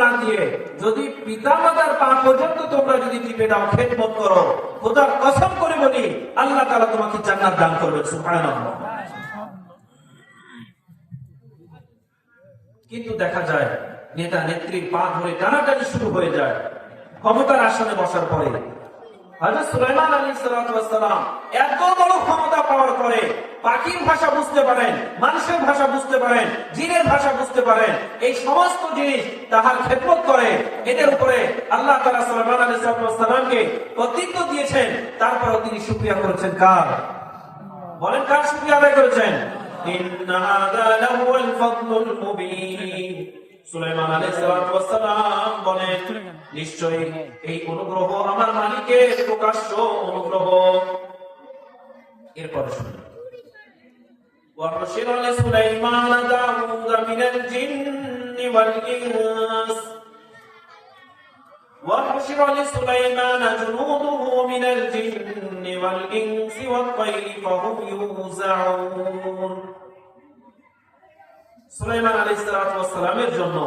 না দিয়ে যদি পিতামাতার পা পর্যন্ত তোমরা যদি টিপে দাও, খেদমত করো, খোদার কসম করে বলি আল্লাহ তাআলা তোমাকে জান্নাত দান করবেন। সুবহানাল্লাহ। কিন্তু দেখা যায় নেতা নেত্রীর পা ধরে টানাটানি শুরু হয়ে যায় ক্ষমতার আসনে বসার পরে। হযরত সুলাইমান আলাইহিস সালাম এত বড় ক্ষমতা পাওয়ার পরে পাখির ভাষা বুঝতে পারেন, মানুষের ভাষা বুঝতে পারেন, জিনের ভাষা বুঝতে পারেন, এই সমস্ত জিনিস তাহার খেদমত করে। এদের উপরে আল্লাহ তাআলা সুলাইমান আলাইহিস সালামকে কর্তৃত্ব দিয়েছেন। তারপরে তিনি শুকরিয়া করেছেন কার? বলেন কার শুকরিয়া আদায় করেছেন? ইন্না হাযা লাহুল ফাদলুল মুবিন। সুলাইমান আলাইহিস সালাম বলেন নিশ্চয়ই এই অনুগ্রহ আমার মালিকের প্রকাশ্য অনুগ্রহ। এরপর শুনুন, وَحُشِرَ لِسُلَيْمَانَ دَاوُودَ مِنَ الْجِنِّ وَالْإِنسِ وَحُشِرَ لِسُلَيْمَانَ جُنُودُهُ مِنَ الْجِنِّ وَالْإِنسِ وَالطَّيْرِ فَهُمْ يُوزَعُونَ। সুলাইমান আলাইহিস সালামের জন্য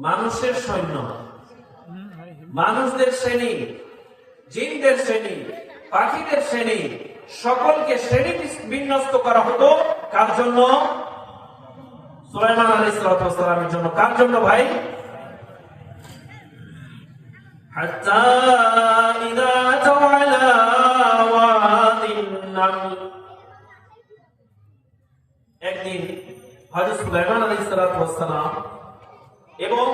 মানুষের সৈন্য, মানুষদের শ্রেণী, জিনদের শ্রেণী, পাখিদের শ্রেণী, সকলকে শ্রেণী বিন্যস্ত করা হতো। কার জন্য? সুলাইমান আলাইহিস সালামের জন্য। কার জন্য ভাই? হাত্তা ইযা তাওয়ালা ওয়াদিন নামল। একদিন হযরত সুলাইমান আলাইহিস সালাম এবং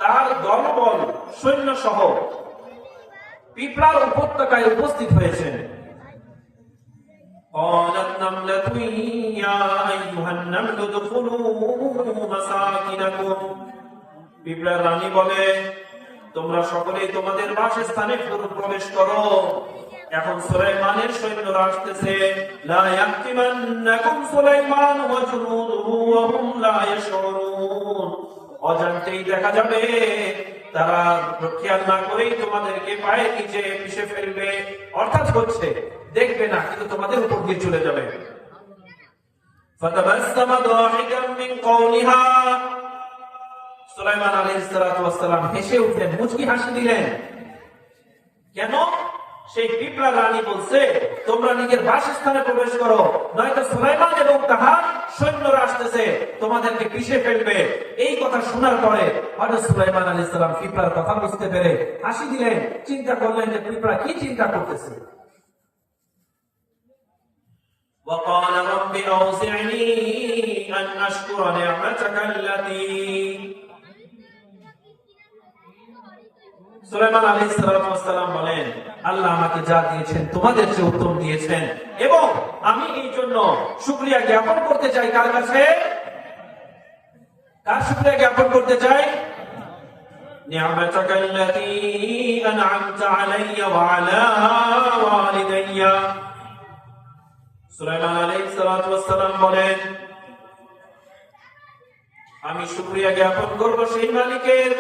তার দলবল সৈন্য সহ পিঁপড়ার উপত্যকায় উপস্থিত হয়েছেন। قالت نملة يا أيها النمل ادخلوا مساكنكم। পিঁপড়ার রানী বলে, তোমরা সকলেই তোমাদের বাসস্থানে প্রবেশ করো। এখন সুলাইমানের সৈন্যরা আসতেছে। লা ইয়াক্তিমান্নাকুম সুলাইমান ওয়া জুনুদুহু ওয়া হুম লা ইয়াশউরুন। অজান্তেই দেখা যাবে তারা খেয়াল না করেই তোমাদেরকে পায়ে নিচে পিষে ফেলবে, অর্থাৎ হচ্ছে দেখবে না কিন্তু তোমাদের উপর দিয়ে চলে যাবে। ফাতাবাসসামা দাহিকাম মিন কওলিহা। সুলাইমান আলাইহিস সালাম হেসে উঠলেন, মুচকি হাসি দিলেন। কেন? সেই পিঁপড়া রানী বলছে তোমরা নিজের বাসস্থানে প্রবেশ করো, নয়তো সুলাইমান এবং তাহার সৈন্যরা আসতেছে তোমাদেরকে পিষে ফেলবে। এই কথা শোনার পরে হযরত সুলাইমান আলাইহিস সালাম পিঁপড়ার কথা বুঝতে পেরে হাসি দিলেন। চিন্তা করলেন যে পিঁপড়া কি চিন্তা করতেছে। وقال رب أوزعني أن أشكر نعمتك التي। সুলাইমান আলাইহিস সালাম বলেন, আল্লাহ আমাকে যা দিয়েছেন তোমাদের চেয়ে উত্তম দিয়েছেন, এবং আমি এই জন্য শুকরিয়া জ্ঞাপন করতে চাই। কার কাছে? কার শুকরিয়া জ্ঞাপন করতে চাই? নি'মাতাকা আল্লাতী আন'আমতা আলাইয়া ওয়া আলা ওয়ালিদাইয়া। সুলাইমান আলাইহিস সালাম বলেন, আমি শুকরিয়া জ্ঞাপন করব সেই মালিকের,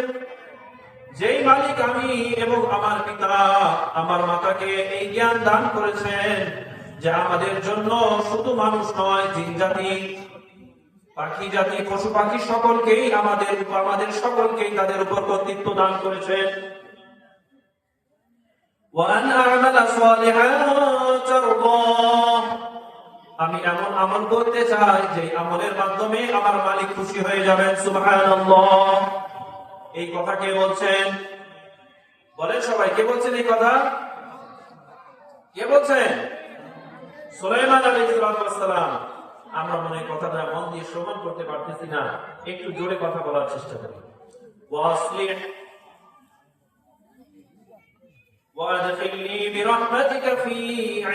যেই মালিক আমি এবং আমার পিতা, আমার মাতাকে এই জ্ঞান দান করেছেন যে আমাদের জন্য শুধু মানুষ নয়, জিন জাতি, পাখি জাতি, পশু পাখি সকলকেই আমাদের সকলকেই তাদের উপর কর্তৃত্ব দান করেছেন। وأن أعمل صالحا ترضاه। আমি এমন আমল করতে চাই যে আমলের মাধ্যমে আমার মালিক খুশি হয়ে যাবেন। সুবহানাল্লাহ। এই কথা কে বলছেন? বলেন সবাই, কে বলছেন এই কথা? কে বলছেন? সুলাইমান আলাইহিস সালাম। আমরা মনে হয় কথাটা মন দিয়ে শ্রবণ করতে পারতেছি না, একটু জোরে কথা বলার চেষ্টা করি। ওয়াসলিহ ওয়াদখিলনি বিরহমাতিকা ফি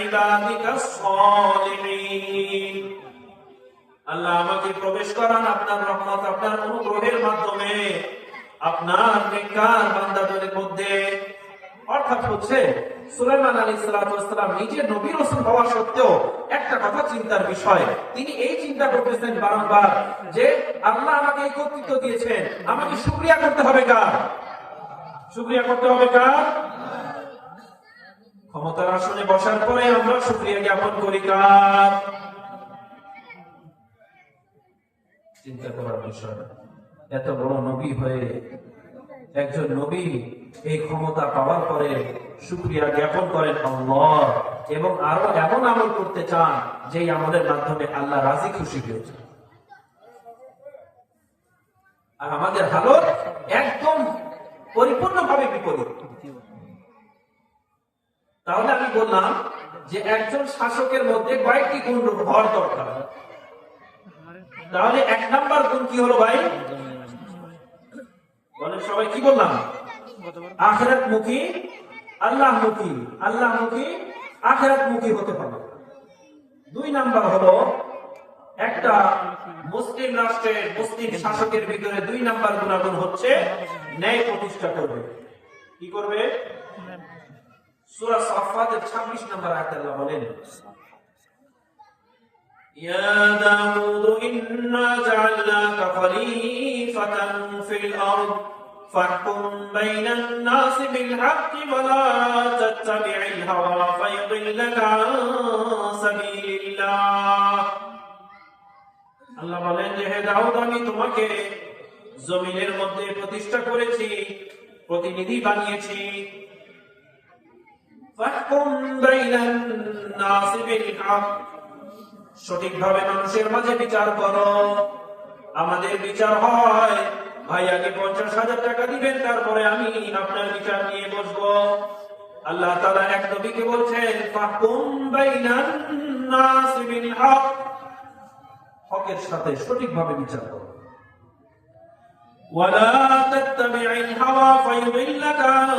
ইবাদিকাস সালিহিন। আল্লাহ আমাকে প্রবেশ করান আপনার রহমত, আপনার অনুগ্রহের মাধ্যমে আপনার নেককার বান্দাদের মধ্যে। অর্থাৎ হচ্ছে সুলাইমান আলাইহিস সালাম নিজে নবী রাসূল হওয়া সত্ত্বেও একটা কথা চিন্তার বিষয়, তিনি এই চিন্তা করতেছেন বারংবার যে আল্লাহ আমাকে এই কর্তৃত্ব দিয়েছেন, আমাকে শুকরিয়া করতে হবে কার? শুকরিয়া করতে হবে কার? ক্ষমতার আসনে বসার পরে আমরা শুকরিয়া জ্ঞাপন করি কার? চিন্তা করার বিষয়। এত বড় নবী হয়ে একজন নবী এই ক্ষমতা পাওয়ার পরে শুকরিয়া জ্ঞাপন করেন আল্লাহ, এবং আরো এমন আমল করতে চান যেই আমলের মাধ্যমে আল্লাহ রাজি খুশি হয়েছে। আর আমাদের হালত একদম পরিপূর্ণভাবে বিপরীত। তাহলে আমি বললাম যে একজন শাসকের মধ্যে কয়েকটি গুণ হওয়ার দরকার। তাহলে 1 নাম্বার গুণ কি হলো ভাই? বলেন সবাই, কি বললাম? আখিরাত মুখী, আল্লাহ মুখী, আল্লাহ মুখী, আখিরাত মুখী হতে হবে। 2 নাম্বার হলো একটা মুসলিম রাষ্ট্রের মুসলিম শাসকের ভিতরে 2 নাম্বার গুণাগুণ হচ্ছে ন্যায় প্রতিষ্ঠা করবে। কি করবে? সূরা সাফফাতের 26 নম্বর আয়াতে আল্লাহ বলেন, ইয়া দাউদ ইন্না জাআলনাকা খলিফাতান ফিল আরদ ফাহকুম বাইনান নাস বিল হাক্কি ওয়া লা তাত্তাবি'ল হাওয়া ফায়ুদিল্লাকা আন সাবিলিল্লাহ। আল্লাহ বলেন যে হে দাউদ, আমি তোমাকে জমিনের মধ্যে প্রতিষ্ঠা করেছি, প্রতিনিধি বানিয়েছি। সঠিকভাবে মানুষের মাঝে বিচার করো। আমাদের বিচার হয় ভাই আগে 50,000 টাকা দিবেন, তারপরে আমি আপনার বিচার নিয়ে বসবো। আল্লাহ তাআলা এক নবীকে বলছেন ফাহকুম বাইনান নাস বিল হক, হকের সাথে সঠিকভাবে বিচার করো। ওয়ালা তাত্তাবি'ল হাওয়া ফায়ুদিল্লাকা আন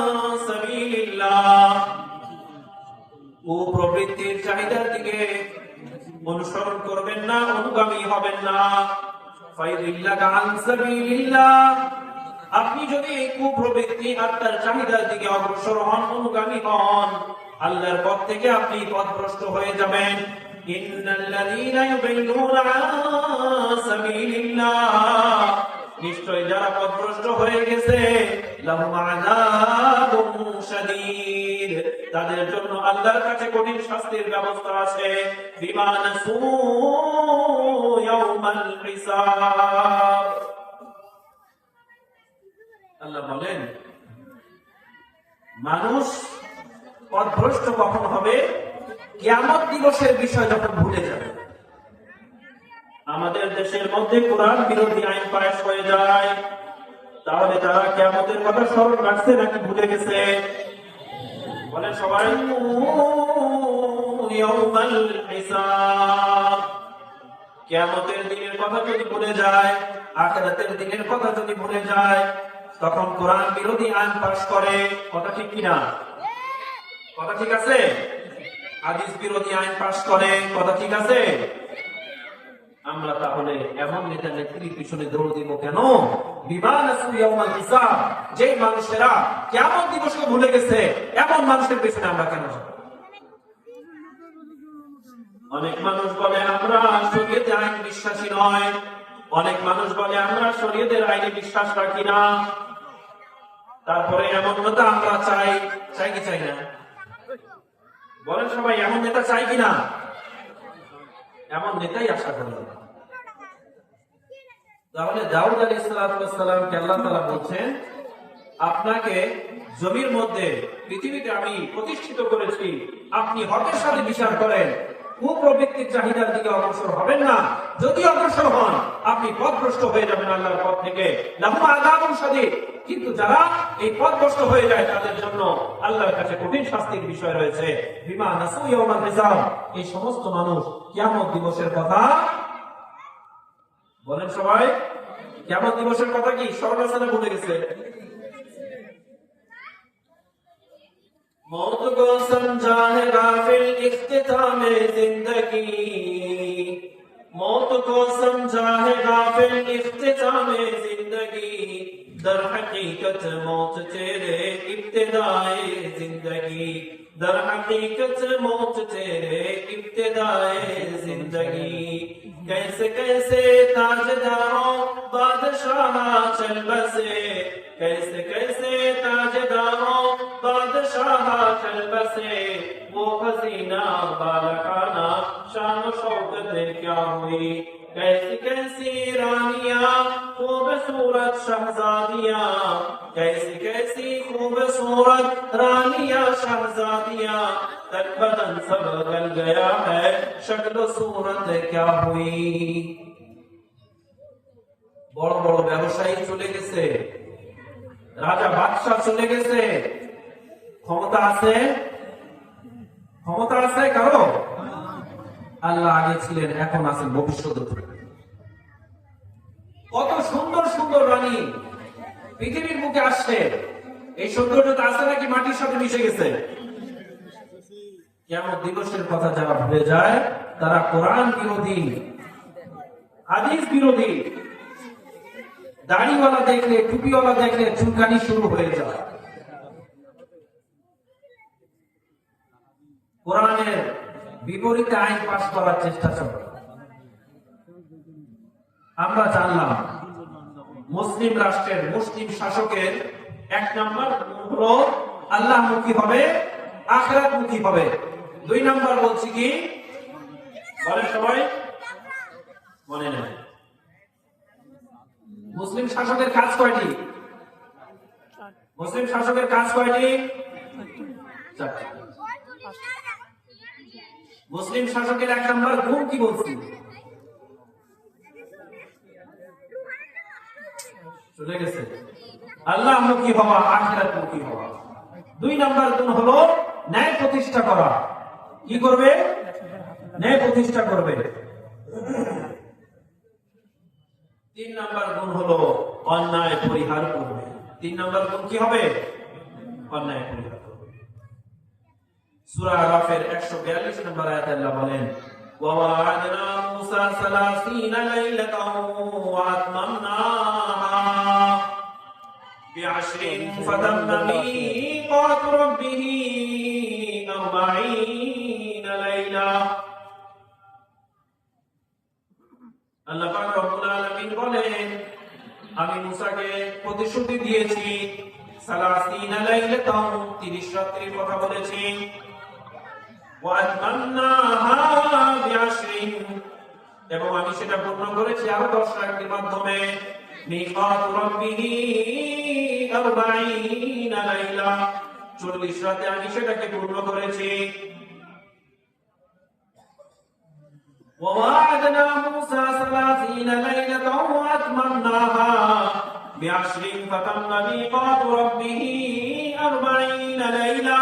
সাবিলিল্লাহ, ও প্রবৃত্তির চাহিদার দিকে অনুসরণ করবেন না, অনুগামী হবেন না। ফায়ুদিল্লাকা আন সাবিলিল্লাহ, আপনি যদি কুপ্রবৃত্তি আর তার চাহিদার দিকে অগ্রসর হন, অনুগামী হন, আল্লাহর পথ থেকে আপনি পথভ্রষ্ট হয়ে যাবেন। ইন্নাল্লাযীনা ইউদিল্লুনা আন সাবিলিল্লাহ, নিশ্চয় যারা পথভ্রষ্ট হয়ে গেছে, লাহুম আযাবুন শাদীদ, তাদের জন্য আল্লাহর কাছে কঠিন শাস্তির ব্যবস্থা আছে। বিমা নাসু ইয়াউমাল হিসাব, আল্লাহ বলেন মানুষ পথভ্রষ্ট কখন হবে? কিয়ামত দিবসের বিষয় যখন ভুলে যাবে। আমাদের দেশের মধ্যে কোরআন বিরোধী আইন পাশ হয়ে যায়, তাহলে তারা কিয়ামতের কথা স্মরণ রাখছে নাকি ভুলে গেছে? বলেন সবাই, ইয়াউমাল হিসাব, কিয়ামতের দিনের কথা যদি ভুলে যায়, আখিরাতের দিনের কথা যদি ভুলে যায়, তখন কোরআন বিরোধী আইন পাশ করে। কথা ঠিক কিনা? কথা ঠিক আছে? হাদিস বিরোধী আইন পাশ করে। কথা ঠিক আছে? আমরা তাহলে এমন নেতা নেত্রীর পিছনে দৌড় দিব কেন? বিমা নাসু ইয়াউমাল হিসাব, যে মানুষেরা কিয়ামত দিবসকে ভুলে গেছে, এমন মানুষের পিছনে আমরা কেন যাব? অনেক মানুষ বলে আমরা শরীয়তের আইন বিশ্বাসী নয়, অনেক মানুষ বলে আমরা শরীয়তের আইনে বিশ্বাস রাখি না। তারপরে এমন নেতা আমরা চাই, চাই কি চাই না? বলেন সবাই, এমন নেতা চাই কিনা? এমন নেতাই আশা করি। তাহলে দাউদ আলাইহিস সালামকে আল্লাহ তাআলা বলছেন, আপনাকে জমির মধ্যে পৃথিবীতে আমি প্রতিষ্ঠিত করেছি, আপনি হকের সাথে বিচার করেন, কুপ্রবৃত্তির চাহিদার দিকে অগ্রসর হবেন না। যদি অগ্রসর হন, আপনি পথভ্রষ্ট হয়ে যাবেন আল্লাহর পথ থেকে। লাহুম আযাবুন শাদীদ, কিন্তু যারা এই পথভ্রষ্ট হয়ে যায় তাদের জন্য আল্লাহর কাছে কঠিন শাস্তির বিষয় রয়েছে। বিমা নাসু ইয়াউমাল হিসাব, এই সমস্ত মানুষ কিয়ামত দিবসের কথা বলেন সবাই, কিয়ামত দিবসের কথা কি স্মরণ আছে না ভুলে গেছে? मौत को समझा है गाफिल इख्तिताम जिंदगी, मौत को समझा है गाफिल इख्तिताम जिंदगी, दर हकीकत मौत तेरे इब्तिदाए जिंदगी, दर हकीकत मौत तेरे इब्तिदाए जिंदगी। कैसे कैसे ताजदारों बादशाह चल बसे, कैसे कैसे ताजदारों बादशाह चल बसे वो हसीना बालकाना शान शौकत क्या हुई कैसी कैसी रानियां खूबसूरत शहजादियां कैसी कैसी खूबसूरत रानियां शहजादियां तन बदन सब बदल गया है शक्ल सूरत क्या हुई। বড় বড় ব্যবসায়ী চলে গেছে, রাজা বাদশাহ চলে গেছে, ক্ষমতা আছে? ক্ষমতা আছে কারো? আল্লাহ আগে ছিলেন, এখন আছেন, ভবিষ্যতে কত সুন্দর সুন্দর রানী পৃথিবীর মুখে আসছে। এই সৌন্দর্যতা আছে নাকি মাটির সাথে মিশে গেছে? কিয়ামত দিবসের কথা যারা ভুলে যায় তারা কোরআন বিরোধী, হাদিস বিরোধী, দাড়িওয়ালা দেখলে, টুপিওয়ালা দেখলে চুলকানি শুরু হয়ে যায়। কোরআনের বিপরীতে আইন পাশ করার চেষ্টা চলে। আমরা জানলাম মুসলিম রাষ্ট্রের মুসলিম শাসকের 1 নম্বর হলো আল্লাহমুখী হবে, আখিরাতমুখী হবে। 2 নম্বর বলছি কি বলেন সবাই? মনে নেই। মুসলিম শাসকের কাজ কয়টি? মুসলিম শাসকের কাজ কয়টি? 4টি। মুসলিম শাসকের 1 নম্বর গুণ কি বলছি? চলে গেছে। আল্লাহমুখী হওয়া, আখিরাতমুখী হওয়া। 2 নম্বর গুণ হলো ন্যায় প্রতিষ্ঠা করা। কি করবে? ন্যায় প্রতিষ্ঠা করবে। 3 নম্বর গুণ হলো অন্যায় পরিহার করবে। 3 নম্বর গুণ কি হবে? অন্যায় পরিহার করবে। সূরা আরাফের 142 নম্বর আয়াতে আল্লাহ বলেন ওয়া'আদনা মূসা 30 লাইলাতাও ওয়া আতমামনাহা বি'আশরিন ফাতাম্মা মিকাতু রাব্বিহি 40 লাইলা। আল্লাহ পাক রব্বুল আলামিন বলেন আমি মূসাকে প্রতিশ্রুতি দিয়েছি 30 লাইলাতাও 30 রাত্রির কথা বলেছি, ওয়া আতমামনাহা বি'আশরিন এবং আমি সেটা পূর্ণ করেছি আরো 10 রাত্রির মাধ্যমে। মিকাতু রাব্বিহি 40 লাইলা 40 রাতে আমি সেটাকে পূর্ণ করেছি। وَوَعَدْنَا مُوسَى 30 لَيْلَةً وَأَتْمَمْنَاهَا بِعَشْرٍ فَتَمَّ مِيقَاتُ رَبِّهِ 40 لَيْلَةً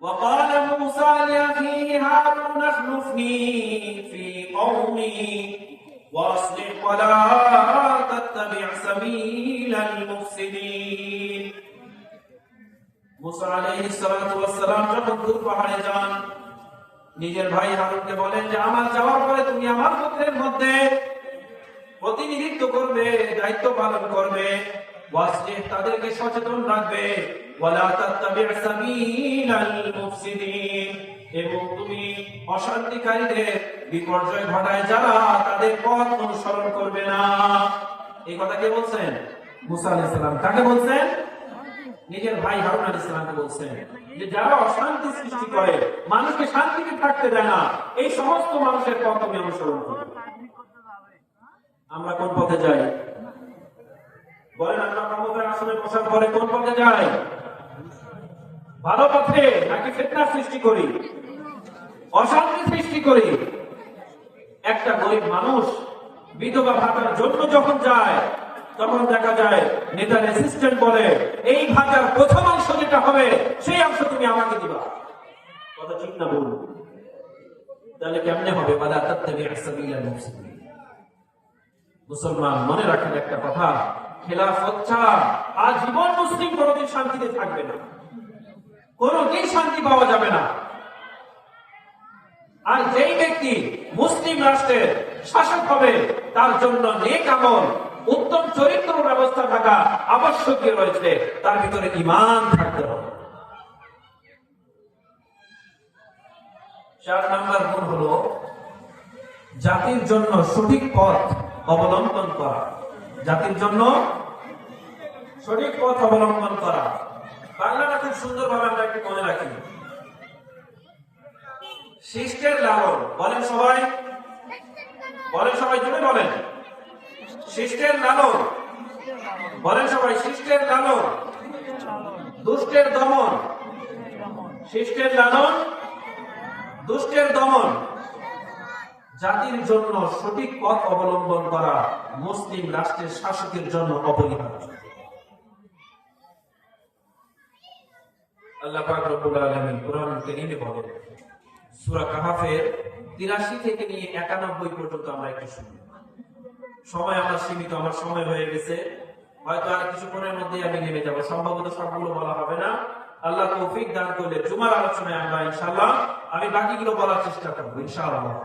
وَقَالَ مُوسَى لِأَخِيهِ هَارُونَ اخْلُفْنِي فِي قَوْمِي وَأَصْلِحْ وَلَا تَتَّبِعْ سَبِيلَ الْمُفْسِدِينَ। মুসা আলাইহিস সালাতু ওয়াস সালাম যখন তুর পাহাড়ে যান, নিজের ভাই হারুনকে বলেন যে আমার যাওয়ার পরে তুমি আমার গোত্রের মধ্যে প্রতিনিধিত্ব করবে, দায়িত্ব পালন করবে, ওয়াসলিহ তাদেরকে সচেতন রাখবে, ওয়ালা তাত্তাবি' সাবিলাল মুফসিদিন এবং তুমি অশান্তিকারীদের বিপর্যয় ঘটায় যারা তাদের পথ অনুসরণ করবে না। এই কথা কে বলছেন? মুসা আলাইহিস সালাম। কাকে বলছেন? নিজের ভাই হারুন আলাইহিস সালামকে বলছেন যে যারা অশান্তি সৃষ্টি করে, মানুষকে শান্তিতে থাকতে দেয় না, এই সমস্ত মানুষের পথ আমি অনুসরণ করি। আমরা কোন পথে যাই? বলেন, আমরা ক্ষমতার আসনে বসার পরে কোন পথে যাই? ভালো পথে নাকি ফিতনা সৃষ্টি করি, অশান্তি সৃষ্টি করি? একটা গরিব মানুষ বিধবা ভাতার জন্য যখন যায়, তখন দেখা যায় নেতার অ্যাসিস্ট্যান্ট বলে এই ভাতার প্রথম অংশ যেটা হবে সেই অংশ তুমি আমাকে দিবা। কথা ঠিক না বলুন? তাহলে কেমনে হবে? ওয়ালা তাত্তাবি' সাবিলাল মুফসিদিন। মুসলমান মনে রাখেন একটা কথা, খেলাফত ছাড়া আজীবন মুসলিম কোনদিন শান্তিতে থাকবে না, কোনদিন শান্তি পাওয়া যাবে না। আর যেই ব্যক্তি মুসলিম রাষ্ট্রের শাসক হবে তার জন্য নেক আমল, উত্তম চরিত্র ব্যবস্থা থাকা আবশ্যকীয় রয়েছে, তার ভিতরে ঈমান থাকতে হবে। 4 নম্বর গুণ হলো জাতির জন্য সঠিক পথ অবলম্বন করা। জাতির জন্য সঠিক পথ অবলম্বন করা। বাংলাটা খুব সুন্দর ভাবে আমরা একটু মনে রাখি। শিষ্টের লালন, বলেন সবাই, বলেন সবাই, জুড়ে বলেন শিষ্টের লালন, বলেন সবাই শিষ্টের লালন, দুষ্টের দমন, শিষ্টের লালন, দুষ্টের দমন, জাতির জন্য সঠিক পথ অবলম্বন করা মুসলিম রাষ্ট্রের শাসকের জন্য অপরিহার্য। আল্লাহ পাক রব্বুল আলামিন কোরআনুল কারীমে বলেন, সূরা কাহফের 83 থেকে নিয়ে 91 পর্যন্ত আমরা একটু শুনি। সময় আমরা সীমিত, আমার সময় হয়ে গেছে, হয়তো আর কিছুক্ষণের মধ্যেই আমি নেমে যাব, সম্ভবত সবগুলো বলা হবে না। আল্লাহ তৌফিক দান করলে জুমার আলোচনায় আমরা ইনশাআল্লাহ আমি বাকিগুলো বলার চেষ্টা করবো ইনশাআল্লাহ।